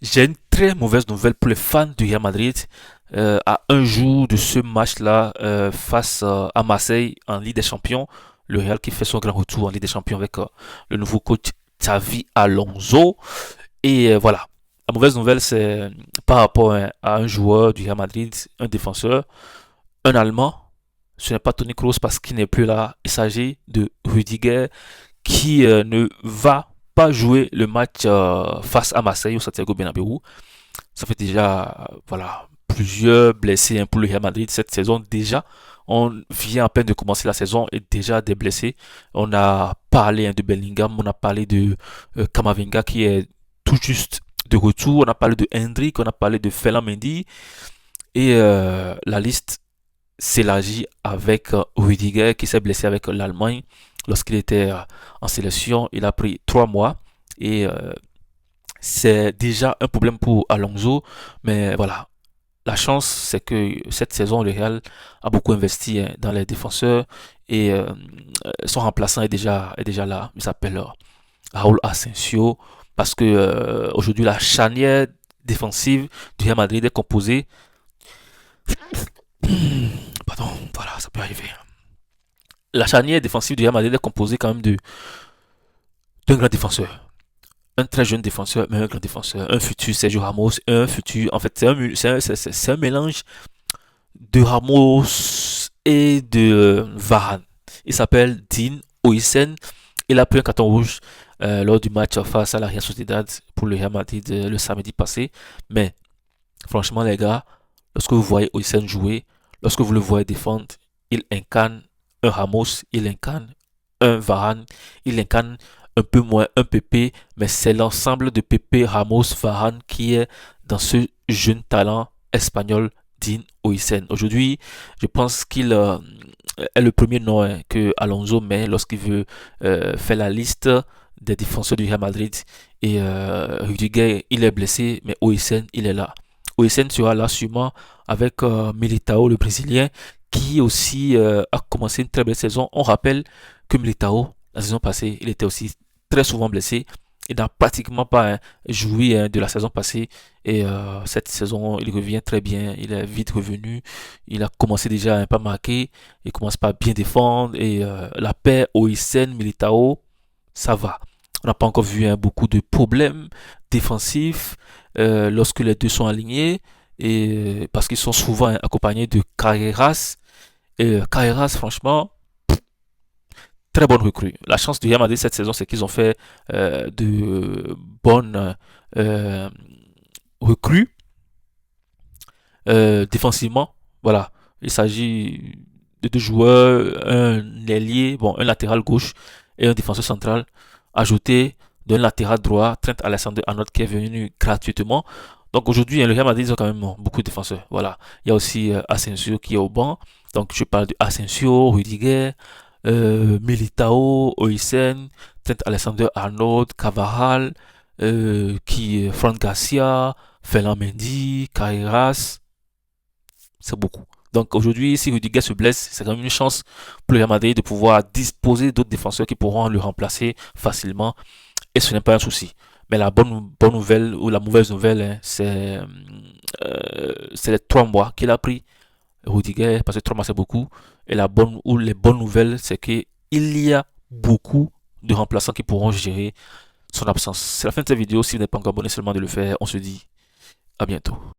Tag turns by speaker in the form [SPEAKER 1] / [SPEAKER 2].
[SPEAKER 1] J'ai une très mauvaise nouvelle pour les fans du Real Madrid. À un jour de ce match-là face à Marseille en Ligue des Champions, le Real qui fait son grand retour en Ligue des Champions avec le nouveau coach Xavi Alonso. Et voilà, la mauvaise nouvelle c'est par rapport à un joueur du Real Madrid, un défenseur, un Allemand. Ce n'est pas Toni Kroos parce qu'il n'est plus là. Il s'agit de Rudiger qui ne va pas jouer le match face à Marseille au Santiago Bernabéu. Ça fait déjà voilà plusieurs blessés pour le Real Madrid cette saison déjà. On vient à peine de commencer la saison et déjà des blessés. On a parlé de Bellingham, on a parlé de Kamavinga qui est tout juste de retour, on a parlé de Hendrick, on a parlé de Fellaini Mendy et la liste s'élargit avec Rudiger qui s'est blessé avec l'Allemagne lorsqu'il était en sélection. Il a pris 3 mois et c'est déjà un problème pour Alonso. Mais voilà, la chance, c'est que cette saison, le Real a beaucoup investi dans les défenseurs et son remplaçant est déjà là. Il s'appelle Raúl Asensio parce que aujourd'hui, la charnière défensive du Real Madrid est composée. Pardon, voilà, ça peut arriver. La charnière défensive du Real Madrid est composée quand même d'un grand défenseur. Un très jeune défenseur, mais un grand défenseur. Un futur Sergio Ramos, un futur. En fait, c'est un mélange de Ramos et de Varane. Il s'appelle Dean Oisen. Il a pris un carton rouge lors du match face à la Real Sociedad pour le Real Madrid le samedi passé. Mais franchement, les gars, lorsque vous voyez Oisen jouer, lorsque vous le voyez défendre, il incarne un Ramos, il incarne un Varane, il incarne un peu moins un PP, mais c'est l'ensemble de PP, Ramos, Varane qui est dans ce jeune talent espagnol Dean Oisen. Aujourd'hui, je pense qu'il est le premier nom que Alonso met lorsqu'il veut faire la liste des défenseurs du Real Madrid. Et Rudiger, il est blessé, mais Oisen, il est là. Oisen sera là sûrement avec Militao, le Brésilien, qui aussi a commencé une très belle saison. On rappelle que Militao, la saison passée, il était aussi très souvent blessé. Il n'a pratiquement pas joué de la saison passée. Et cette saison, il revient très bien. Il est vite revenu. Il a commencé déjà à ne pas marquer. Il commence pas à bien défendre. Et la paire Oisen-Militao, ça va. On n'a pas encore vu beaucoup de problèmes défensifs lorsque les deux sont alignés. Et parce qu'ils sont souvent accompagnés de Carreras. Et Carreras, franchement, très bonne recrue. La chance du Real Madrid cette saison, c'est qu'ils ont fait de bonnes euh, recrues défensivement. Voilà, il s'agit de deux joueurs, un ailier, bon, un latéral gauche et un défenseur central, ajouté d'un latéral droit, Trent Alexander-Arnold qui est venu gratuitement. Donc aujourd'hui, le Real Madrid ils ont quand même beaucoup de défenseurs. Voilà, il y a aussi Asensio qui est au banc. Donc je parle de Asensio, Rudiger, Militao, Oysen, Trent Alexander-Arnold, Cavaral, Fran Garcia, Ferland Mendy, Carreras, c'est beaucoup. Donc aujourd'hui, si Rudiger se blesse, c'est quand même une chance pour le Real Madrid de pouvoir disposer d'autres défenseurs qui pourront le remplacer facilement. Et ce n'est pas un souci. Mais la bonne nouvelle ou la mauvaise nouvelle, hein, c'est les 3 mois qu'il a pris Rudiger, parce que 3 mois c'est beaucoup. Et la bonne ou les bonnes nouvelles, c'est qu'il y a beaucoup de remplaçants qui pourront gérer son absence. C'est la fin de cette vidéo. Si vous n'êtes pas encore abonné, seulement de le faire. On se dit à bientôt.